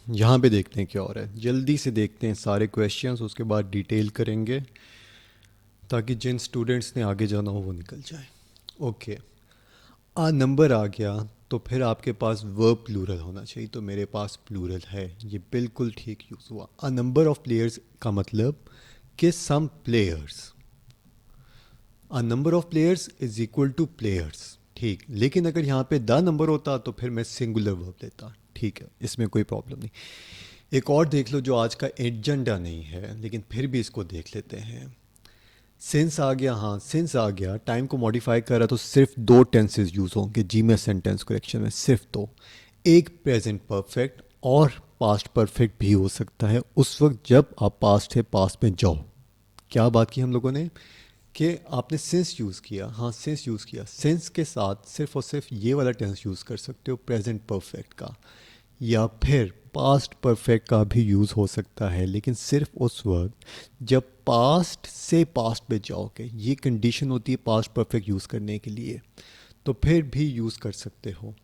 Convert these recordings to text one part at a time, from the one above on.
यहाँ पे देखते हैं क्या हो रहा है, जल्दी से देखते हैं सारे क्वेश्चंस, उसके बाद डिटेल करेंगे ताकि जिन स्टूडेंट्स ने आगे जाना हो वो निकल जाए। ओके, आ नंबर आ गया तो फिर आपके पास वर्ब प्लूरल होना चाहिए, तो मेरे पास प्लूरल है, ये बिल्कुल ठीक यूज़ हुआ। अ नंबर ऑफ प्लेयर्स का मतलब कि some players, a number of players is equal to players, ठीक। लेकिन अगर यहाँ पे द नंबर होता तो फिर मैं सिंगुलर वर्ब लेता, ठीक है, इसमें कोई प्रॉब्लम नहीं। एक और देख लो जो आज का एजेंडा नहीं है लेकिन फिर भी इसको देख लेते हैं। सिंस आ गया, हाँ सिंस आ गया, टाइम को मॉडिफाई कर रहा तो सिर्फ दो टेंसेस यूज़ होंगे जी में सेंटेंस करेक्शन में, सिर्फ दो। एक प्रेजेंट परफेक्ट और पास्ट परफेक्ट भी हो सकता है उस वक्त जब आप पास्ट है पास्ट में जाओ। क्या बात की हम लोगों ने कि आपने सिंस यूज़ किया, हाँ सिंस यूज़ किया, सिंस के साथ सिर्फ और सिर्फ ये वाला टेंस यूज़ कर सकते हो प्रेजेंट परफेक्ट का, या फिर पास्ट परफेक्ट का भी यूज़ हो सकता है लेकिन सिर्फ उस वक्त जब पास्ट से पास्ट में जाओगे, ये कंडीशन होती है पास्ट परफेक्ट यूज़ करने के लिए, तो फिर भी यूज़ कर सकते हो।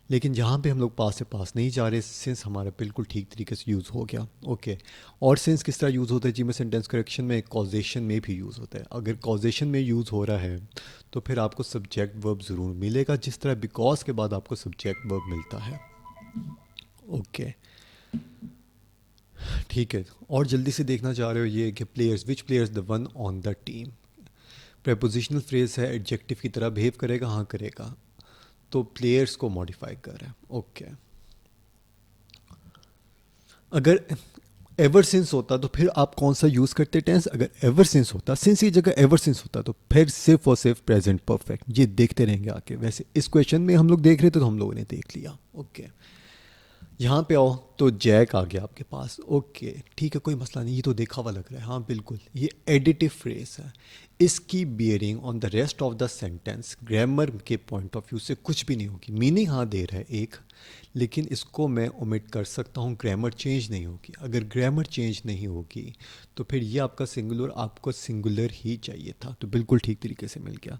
लेकिन जहाँ पे हम लोग पास से पास नहीं जा रहे, सेंस हमारा बिल्कुल ठीक तरीके से यूज़ हो गया। ओके, और सेंस किस तरह यूज़ होता है जी में सेंटेंस करेक्शन में, कॉजेशन में भी यूज़ होता है। अगर कॉजेशन में यूज़ हो रहा है तो फिर आपको सब्जेक्ट वर्ब ज़रूर मिलेगा, जिस तरह बिकॉज के बाद आपको सब्जेक्ट वर्ब मिलता है। ओके, ठीक है। और जल्दी से देखना चाह रहे हो ये कि players, which players the one on the team, prepositional phrase है, एडजेक्टिव की तरह बिहेव करेगा, हाँ करेगा, तो प्लेयर्स को मॉडिफाई कर रहा है। ओके, अगर एवर सिंस होता तो फिर आप कौन सा यूज़ करते टेंस, अगर एवर सिंस होता, सिंस की जगह एवर सिंस होता तो फिर सिर्फ और सिर्फ प्रेजेंट परफेक्ट, ये देखते रहेंगे आके। वैसे इस क्वेश्चन में हम लोग देख रहे थे तो हम लोगों ने देख लिया। ओके, यहाँ पे आओ तो जैक आ गया आपके पास। ओके ठीक है, कोई मसला नहीं, ये तो देखा हुआ लग रहा है, हाँ बिल्कुल ये एडिटिव फ्रेज है। इसकी bearing on the rest of the sentence grammar के पॉइंट ऑफ व्यू से कुछ भी नहीं होगी। मीनिंग हाँ दे रहा है एक, लेकिन इसको मैं ओमिट कर सकता हूँ, ग्रामर चेंज नहीं होगी। अगर ग्रामर चेंज नहीं होगी तो फिर ये आपका सिंगुलर आपको सिंगुलर ही चाहिए था, तो बिल्कुल ठीक तरीके से मिल गया।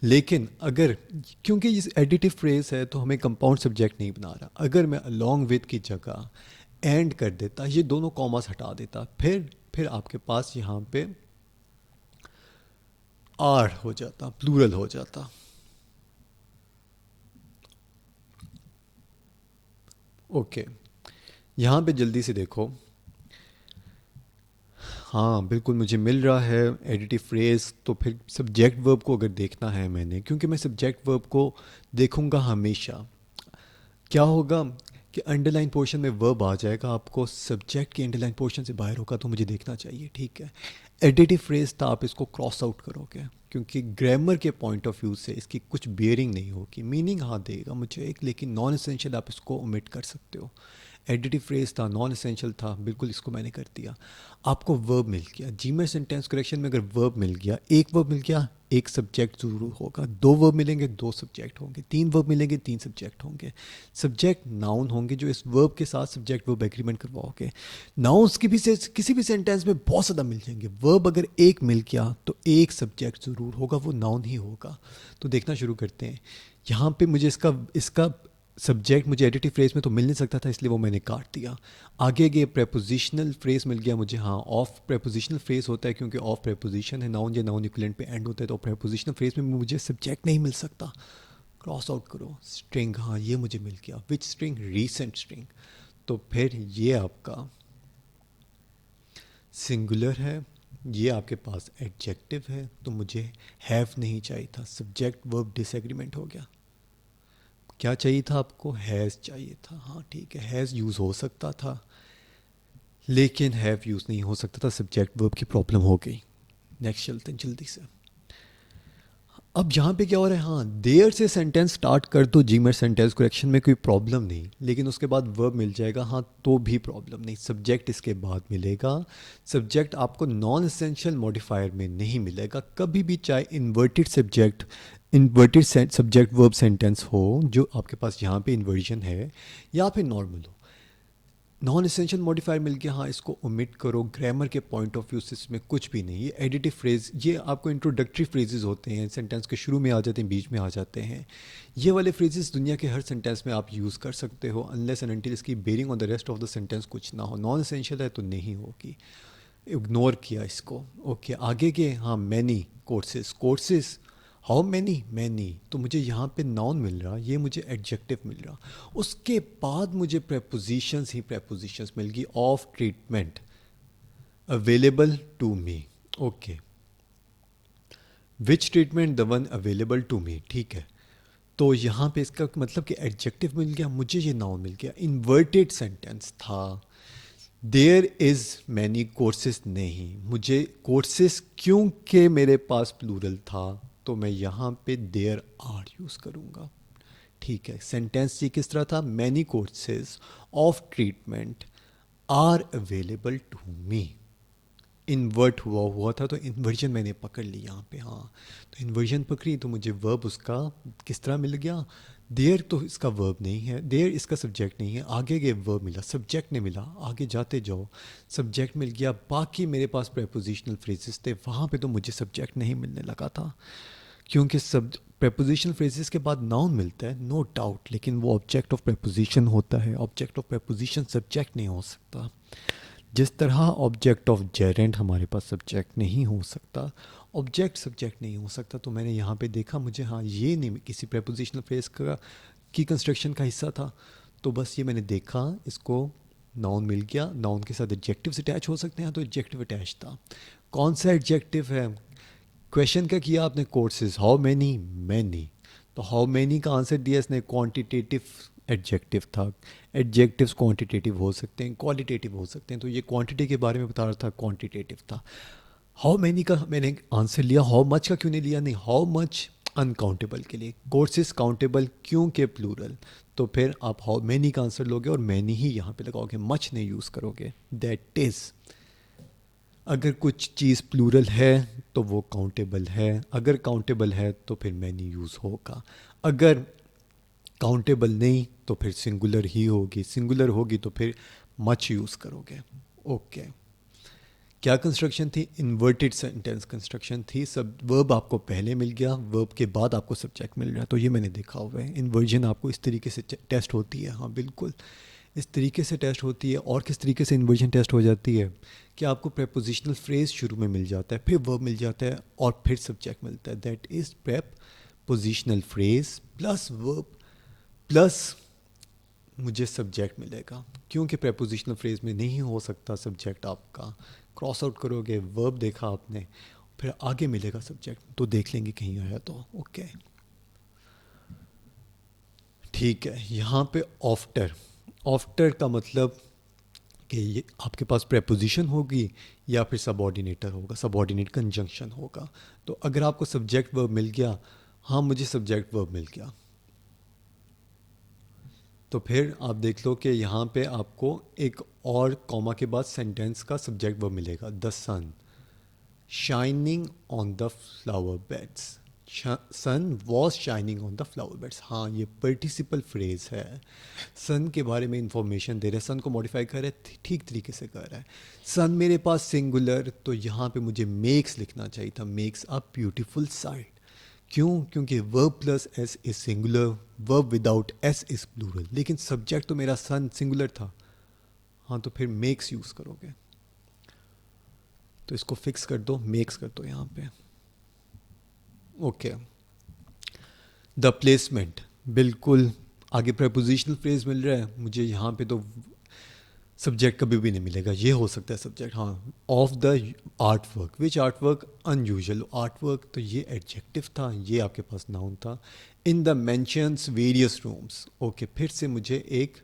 लेकिन अगर, क्योंकि ये एडिटिव फ्रेज है तो हमें कंपाउंड सब्जेक्ट नहीं बना रहा, अगर मैं अलॉन्ग विद की जगह एंड कर देता, ये दोनों कॉमास हटा देता, फिर आपके पास यहाँ पे आर हो जाता, प्लूरल हो जाता। ओके, यहाँ पे जल्दी से देखो, हाँ बिल्कुल मुझे मिल रहा है एडिटिव फ्रेज। तो फिर सब्जेक्ट वर्ब को अगर देखना है मैंने, क्योंकि मैं सब्जेक्ट वर्ब को देखूंगा हमेशा, क्या होगा कि अंडरलाइन पोर्शन में वर्ब आ जाएगा, आपको सब्जेक्ट के अंडरलाइन पोर्शन से बाहर होगा तो मुझे देखना चाहिए, ठीक है। एडिटिव फ्रेज था, आप इसको क्रॉस आउट करोगे क्योंकि ग्रामर के पॉइंट ऑफ व्यू से इसकी कुछ बियरिंग नहीं होगी। मीनिंग हाँ देगा मुझे एक, लेकिन नॉन एसेंशियल आप इसको ओमिट कर सकते हो। एडिटिव फ्रेज था, नॉन एसेंशियल था, बिल्कुल इसको मैंने कर दिया। आपको वर्ब मिल गया, जी में सेंटेंस करेक्शन में अगर वर्ब मिल गया, एक वर्ब मिल गया एक सब्जेक्ट ज़रूर होगा, दो वर्ब मिलेंगे दो सब्जेक्ट होंगे, तीन वर्ब मिलेंगे तीन सब्जेक्ट होंगे। सब्जेक्ट नाउन होंगे जो इस वर्ब के साथ सब्जेक्ट वर्ब एग्रीमेंट करवाओगे। नाउन्स की भी से किसी भी सेंटेंस में बहुत ज़्यादा मिल जाएंगे, वर्ब अगर एक मिल गया तो एक सब्जेक्ट ज़रूर होगा, वो नाउन ही होगा। तो देखना शुरू करते हैं। यहाँ पे मुझे इसका इसका सब्जेक्ट मुझे एडिटिव फ्रेज में तो मिल नहीं सकता था, इसलिए वो मैंने काट दिया। आगे गए प्रेपोजिशनल फ्रेज मिल गया मुझे, हाँ ऑफ प्रेपोजिशनल फ्रेज होता है क्योंकि ऑफ प्रेपोजिशन है, नाउन या नाउन इक्विवेलेंट पे एंड होता है, तो प्रेपोजिशनल फ्रेज में मुझे सब्जेक्ट नहीं मिल सकता। क्रॉस आउट करो, स्ट्रिंग, हाँ ये मुझे मिल गया, विच स्ट्रिंग, रीसेंट स्ट्रिंग। तो फिर ये आपका सिंगुलर है, ये आपके पास एडजेक्टिव है, तो मुझे हैव नहीं चाहिए था, सब्जेक्ट वर्ब डिसएग्रीमेंट हो गया। क्या चाहिए था आपको, हैज़ चाहिए था, हाँ ठीक है, हैज़ यूज़ हो सकता था लेकिन हैव यूज़ नहीं हो सकता था, सब्जेक्ट वर्ब की प्रॉब्लम हो गई। नेक्स्ट चलते हैं जल्दी से। अब यहाँ पे क्या हो रहा है, हाँ देयर से सेंटेंस स्टार्ट कर दो जी में सेंटेंस करेक्शन में कोई प्रॉब्लम नहीं, लेकिन उसके बाद वर्ब मिल जाएगा, हाँ तो भी प्रॉब्लम नहीं, सब्जेक्ट इसके बाद मिलेगा। सब्जेक्ट आपको नॉन एसेंशियल मॉडिफायर में नहीं मिलेगा कभी भी, चाहे inverted subject, inverted subject verb sentence हो जो आपके पास यहाँ पे इन्वर्जन है, या फिर नॉर्मल हो। नॉन एसेंशियल मॉडिफायर मिल गया, हाँ इसको ओमिट करो, ग्रामर के पॉइंट ऑफ व्यू से इसमें कुछ भी नहीं। ये एडिटिव फ्रेज, ये आपको इंट्रोडक्टरी फ्रेजेस होते हैं, सेंटेंस के शुरू में आ जाते हैं, बीच में आ जाते हैं। ये वाले फ्रेजेस दुनिया के हर सेंटेंस में आप यूज़ कर सकते हो, अनलेस एंड अनटिल इसकी bearing on the rest of the sentence कुछ ना हो। नॉन एसेंशियल है तो नहीं होगी, इग्नोर किया इसको। ओके आगे के, हाँ many courses, courses how many, many, तो मुझे यहाँ पे नाउन मिल रहा, ये मुझे एडजेक्टिव मिल रहा। उसके बाद मुझे प्रेपोजिशंस ही प्रेपोजिशंस मिल गई। Of treatment, available to me, okay, which treatment, the one available to me, ठीक है। तो यहाँ पे इसका मतलब कि एडजेक्टिव मिल गया, मुझे ये नाउन मिल गया। इन्वर्टेड सेंटेंस था, देयर इज़ मैनी कोर्सेज नहीं, मुझे कोर्सेज क्योंकि मेरे पास प्लूरल था तो मैं यहाँ पे देयर आर यूज़ करूँगा, ठीक है। सेंटेंस ये किस तरह था, many courses of treatment are available to me. Invert हुआ था तो इन्वर्जन मैंने पकड़ ली यहाँ पे, हाँ तो इन्वर्जन पकड़ी तो मुझे वर्ब उसका किस तरह मिल गया। देयर तो इसका वर्ब नहीं है, देयर इसका सब्जेक्ट नहीं है, आगे के वर्ब मिला, सब्जेक्ट ने मिला, आगे जाते जाओ सब्जेक्ट मिल गया। बाकी मेरे पास प्रेपोजिशनल फ्रेजेस थे, वहाँ पे तो मुझे सब्जेक्ट नहीं मिलने लगा था, क्योंकि सब प्रेपोजिशनल फ्रेजेस के बाद नाउन मिलता है नो डाउट, लेकिन वो ऑब्जेक्ट ऑफ प्रेपोजिशन होता है। ऑब्जेक्ट ऑफ प्रेपोजिशन सब्जेक्ट नहीं हो सकता, जिस तरह ऑब्जेक्ट ऑफ जेरेंट हमारे पास सब्जेक्ट नहीं हो सकता, ऑब्जेक्ट सब्जेक्ट नहीं हो सकता। तो मैंने यहाँ पे देखा, मुझे हाँ ये नहीं किसी प्रेपोजिशनल फ्रेज का की कंस्ट्रक्शन का हिस्सा था, तो बस ये मैंने देखा, इसको नाउन मिल गया। नाउन के साथ एडजेक्टिव्स अटैच हो सकते हैं, तो एडजेक्टिव अटैच था। कौन सा एडजेक्टिव है, क्वेश्चन क्या किया आपने, कोर्सेज, हाउ मैनी, मैनी, तो हाउ मैनी का आंसर दिया इसने, क्वांटिटेटिव एडजेक्टिव था। एडजेक्टिव्स क्वांटिटेटिव हो सकते हैं, क्वालिटेटिव हो सकते हैं, तो ये क्वांटिटी के बारे में बता रहा था, क्वांटिटेटिव था। हाउ मैनी का मैंने आंसर लिया, हाउ मच का क्यों नहीं लिया, नहीं हाउ मच अनकाउंटेबल के लिए, कोर्सेज काउंटेबल क्योंकि प्लूरल, तो फिर आप हाउ मैनी का आंसर लोगे और मैनी ही यहाँ पे लगाओगे, मच नहीं यूज़ करोगे। दैट इज़, अगर कुछ चीज़ प्लूरल है तो वो काउंटेबल है, अगर काउंटेबल है तो फिर मैनी यूज़ होगा, अगर काउंटेबल नहीं तो फिर सिंगुलर ही होगी, सिंगुलर होगी तो फिर मच यूज़ करोगे। ओके क्या कंस्ट्रक्शन थी, इन्वर्टेड सेंटेंस कंस्ट्रक्शन थी। सब वर्ब आपको पहले मिल गया, वर्ब के बाद आपको सब्जेक्ट मिल रहा है, तो ये मैंने देखा हुआ है। इन्वर्जन आपको इस तरीके से टेस्ट होती है, हाँ बिल्कुल इस तरीके से टेस्ट होती है। और किस तरीके से इन्वर्जन टेस्ट हो जाती है कि आपको प्रेपोजिशनल फ्रेज शुरू में मिल जाता है, फिर वर्ब मिल जाता है और फिर सब्जेक्ट मिलता है। That is prepositional phrase plus verb plus मुझे सब्जेक्ट मिलेगा, क्योंकि प्रेपोजिशनल फ्रेज में नहीं हो सकता सब्जेक्ट आपका। क्रॉस आउट करोगे, वर्ब देखा आपने, फिर आगे मिलेगा सब्जेक्ट, तो देख लेंगे कहीं आया तो। ओके ठीक है, यहाँ पे ऑफ्टर, ऑफ्टर का मतलब कि ये आपके पास प्रेपोजिशन होगी या फिर सबऑर्डिनेटर होगा, सबऑर्डिनेट कंजंक्शन होगा। तो अगर आपको सब्जेक्ट वर्ब मिल गया, हाँ मुझे सब्जेक्ट वर्ब मिल गया, तो फिर आप देख लो कि यहाँ पे आपको एक और कॉमा के बाद सेंटेंस का सब्जेक्ट वर्ब मिलेगा। The sun shining on the flower beds, sun was shining on the flower beds, हाँ ये पार्टिसिपल फ्रेज है, सन के बारे में इंफॉर्मेशन दे रहे हैं, सन को मॉडिफाई कर रहे हैं, ठीक तरीके से कर रहा है। सन मेरे पास सिंगुलर, तो यहाँ पे मुझे मेक्स लिखना चाहिए था, मेक्स अ ब्यूटीफुल साइट। क्यों, क्योंकि verb plus S is singular, verb without S is plural, लेकिन सब्जेक्ट तो मेरा सन सिंगुलर था, हाँ तो फिर मेक्स यूज़ करोगे। तो इसको फिक्स कर दो, मेक्स कर दो यहाँ पे। ओके द प्लेसमेंट, बिल्कुल आगे प्रपोजिशनल फ्रेज मिल रहा है मुझे, यहाँ पे तो सब्जेक्ट कभी भी नहीं मिलेगा, ये हो सकता है सब्जेक्ट, हाँ of the art work, which art work, unusual art work, तो ये एडजेक्टिव था, ये आपके पास नाउन था। In the mentions various rooms, okay फिर से मुझे एक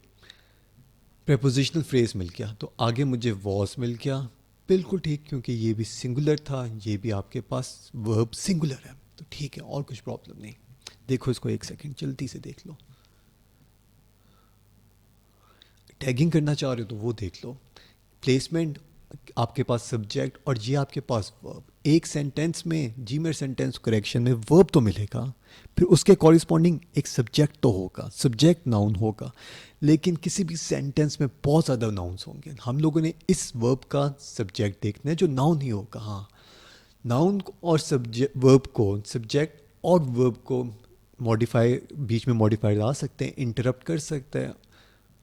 प्रेपोजिशनल फ्रेज मिल गया, तो आगे मुझे वॉज मिल गया, बिल्कुल ठीक, क्योंकि ये भी सिंगुलर था, ये भी आपके पास वर्ब सिंगुलर है, तो ठीक है और कुछ प्रॉब्लम नहीं। देखो इसको एक सेकेंड जल्दी से देख लो, टैगिंग करना चाह रहे हो तो वो देख लो। प्लेसमेंट आपके पास सब्जेक्ट और ये आपके पास वर्ब, एक सेंटेंस में जी मेरे सेंटेंस करेक्शन में वर्ब तो मिलेगा, फिर उसके कॉरिस्पॉन्डिंग एक सब्जेक्ट तो होगा, सब्जेक्ट नाउन होगा, लेकिन किसी भी सेंटेंस में बहुत ज़्यादा नाउन्स होंगे। हम लोगों ने इस वर्ब का सब्जेक्ट देखना है जो नाउन ही होगा। हाँ, नाउन और सब्जेक्ट वर्ब को, सब्जेक्ट और वर्ब को मॉडिफाई, बीच में मॉडिफायर आ सकते हैं, इंटरप्ट कर सकते हैं।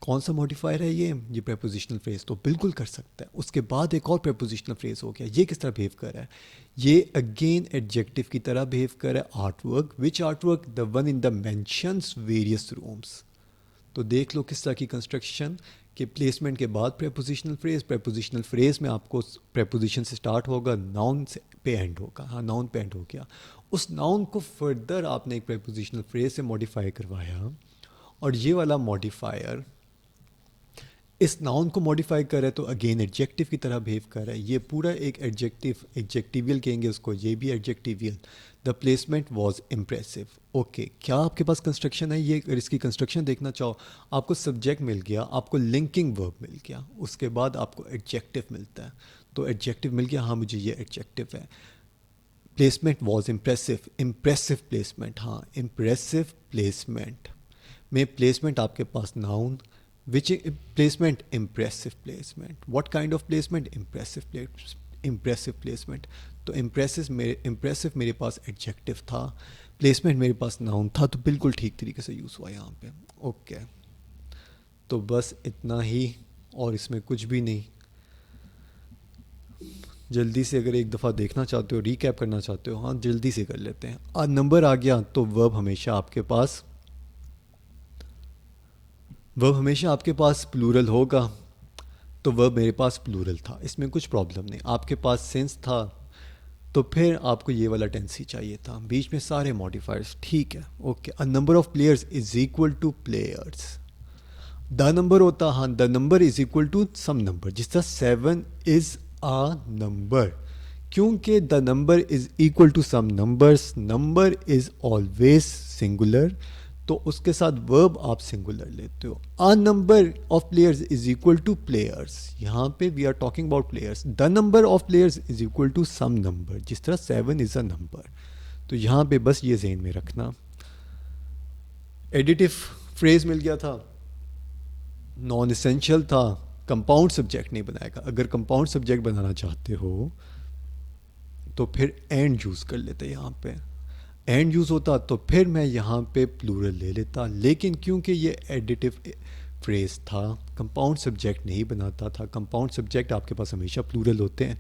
कौन सा मॉडिफायर है ये प्रेपोजिशनल फ्रेज तो बिल्कुल कर सकता है। उसके बाद एक और प्रेपोजिशनल फ्रेज हो गया, ये किस तरह बिहेव कर रहा है, ये अगेन एडजेक्टिव की तरह बिहेव कर रहा है। Art work, which art work, the one in the mentions various rooms. तो देख लो किस तरह की कंस्ट्रक्शन के प्लेसमेंट के बाद प्रेपोजिशनल फ्रेज में आपको प्रेपोजिशन से स्टार्ट होगा, नाउन से पे एंड होगा। हाँ, नाउन पे एंड हो गया। उस नाउन को फर्दर आपने एक प्रेपोजिशनल फ्रेज से मॉडिफाई करवाया, और ये वाला मॉडिफायर इस नाउन को मॉडिफाई कर रहा है, तो अगेन एडजेक्टिव की तरह बिहेव कर रहा है। ये पूरा एक एडजेक्टिव, एडजेक्टिवियल कहेंगे उसको, ये भी adjectival. The placement was impressive. Okay, क्या आपके पास कंस्ट्रक्शन है? ये अगर इसकी कंस्ट्रक्शन देखना चाहो, आपको सब्जेक्ट मिल गया, आपको लिंकिंग वर्ब मिल गया, उसके बाद आपको एडजेक्टिव मिलता है। तो एडजेक्टिव मिल गया, हाँ मुझे ये एडजेक्टिव है। Placement was impressive, impressive placement, हाँ इम्प्रेसिव प्लेसमेंट में प्लेसमेंट आपके पास noun, which placement, impressive placement. What kind of placement? Impressive placement. तो इम्प्रेसिव मेरे पास एडजेक्टिव था, प्लेसमेंट मेरे पास नाउन था, तो बिल्कुल ठीक तरीके से यूज़ हुआ यहाँ पे। ओके, तो बस इतना ही, और इसमें कुछ भी नहीं। जल्दी से अगर एक दफ़ा देखना चाहते हो, रीकैप करना चाहते हो, हाँ जल्दी से कर लेते हैं। नंबर आ गया तो वर्ब हमेशा आपके पास प्लूरल होगा। तो वर्ब मेरे पास प्लूरल था, इसमें कुछ प्रॉब्लम नहीं। आपके पास सेंस था, तो फिर आपको ये वाला टेंस ही चाहिए था, बीच में सारे मॉडिफायर्स। ठीक है, okay. A number of players is equal to players. The number होता, हाँ the number is equal to some number, जिस तरह 7 इज अ नंबर। क्योंकि the number is equal to some numbers, number is always singular, तो उसके साथ verb आप singular लेते हो। A number of players is equal to players, यहाँ पे we are talking about players. The number of players is equal to some number, जिस तरह 7 इज अ नंबर। तो यहाँ पे बस ये ज़हन में रखना। एडिटिव फ्रेज मिल गया था, नॉन एसेंशियल था, कंपाउंड सब्जेक्ट नहीं बनाएगा। अगर कंपाउंड सब्जेक्ट बनाना चाहते हो तो फिर एंड यूज़ कर लेते यहाँ पे। एंड यूज़ होता तो फिर मैं यहाँ पे प्लूरल ले लेता, लेकिन क्योंकि ये एडिटिव फ्रेज था, कंपाउंड सब्जेक्ट नहीं बनाता था। कंपाउंड सब्जेक्ट आपके पास हमेशा प्लूरल होते हैं,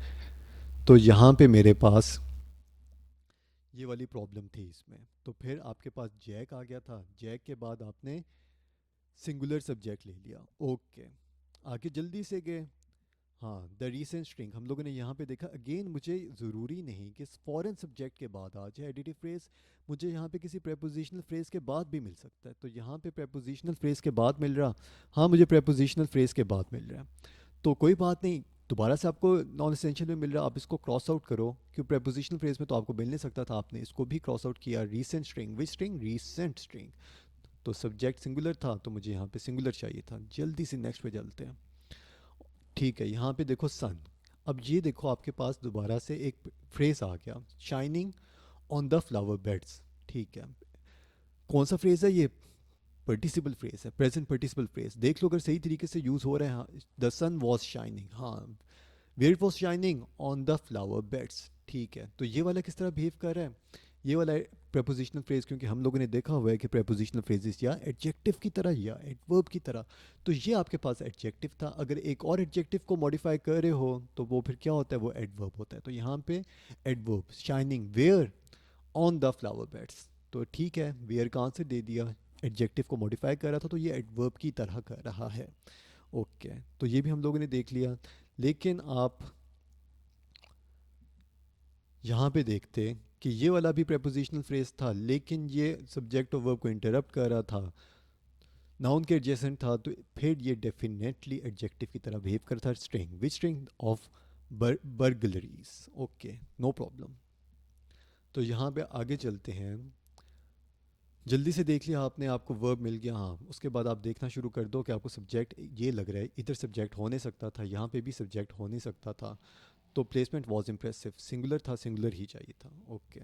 तो यहाँ पे मेरे पास ये वाली प्रॉब्लम थी इसमें। तो फिर आपके पास जैक आ गया था, जैक के बाद आपने सिंगुलर सब्जेक्ट ले लिया। ओके, आगे जल्दी से गए। हाँ, द रीसेंट स्ट्रिंग हम लोगों ने यहाँ पे देखा। अगेन मुझे ज़रूरी नहीं कि फॉरेन सब्जेक्ट के बाद आ जाए एडिटिव फ्रेज, मुझे यहाँ पे किसी प्रेपोजिशनल फ्रेज के बाद भी मिल सकता है। तो यहाँ पे प्रेपोजिशनल फ्रेज के बाद मिल रहा, हाँ मुझे प्रेपोजिशनल फ्रेज के बाद मिल रहा है, तो कोई बात नहीं। दोबारा से आपको नॉन एसेंशियल में मिल रहा, आप इसको क्रॉस आउट करो, क्योंकि प्रेपोजिशनल फ्रेज में तो आपको मिल नहीं सकता था, आपने इसको भी क्रॉस आउट किया। Recent string, which string? Recent string. तो सब्जेक्ट सिंगुलर था, तो मुझे यहाँ पे सिंगुलर चाहिए था। जल्दी से नेक्स्ट पे चलते हैं। ठीक है, यहाँ पे देखो सन। अब ये देखो आपके पास दोबारा से एक फ्रेज आ गया, shining on the flower beds. ठीक है, कौन सा फ्रेज है ये? पार्टिसिपल फ्रेज है, प्रेजेंट पार्टिसिपल फ्रेज। देख लो अगर सही तरीके से यूज़ हो रहा है। द सन वॉज शाइनिंग, हाँ where it was shining on the flower beds. ठीक है, तो ये वाला किस तरह बिहेव कर रहा है? ये वाला प्रपोजिशनल फ्रेज, क्योंकि हम लोगों ने देखा हुआ है कि प्रपोजिशनल फ्रेजेस या एडजेक्टिव की तरह या एडवर्ब की तरह, तो ये आपके पास एडजेक्टिव था। अगर एक और एडजेक्टिव को मॉडिफाई कर रहे हो तो वो फिर क्या होता है? वो एडवर्ब होता है। तो यहाँ पे adverb, shining where on the flower beds. तो ठीक है, वेयर का आंसर दे दिया, एडजेक्टिव को मॉडिफाई कर रहा था, तो ये एडवर्ब की तरह कर रहा है। ओके, तो ये भी हम लोगों ने देख लिया। लेकिन आप यहाँ पे देखते कि ये वाला भी प्रेपोजिशनल फ्रेज था, लेकिन ये सब्जेक्ट और वर्ब को इंटरप्ट कर रहा था, नाउन के एडजेसेंट था, तो फिर ये डेफिनेटली एडजेक्टिव की तरह बिहेव करता था। String, which string? Of burglaries. Okay, no problem. तो यहाँ पे आगे चलते हैं। जल्दी से देख लिया आपने, आपको वर्ब मिल गया। हाँ, उसके बाद आप देखना शुरू कर दो कि आपको सब्जेक्ट ये लग रहा है, इधर सब्जेक्ट हो नहीं सकता था, यहाँ पे भी सब्जेक्ट हो नहीं सकता था। तो प्लेसमेंट वॉज इम्प्रेसिव, सिंगुलर था, सिंगुलर ही चाहिए था। ओके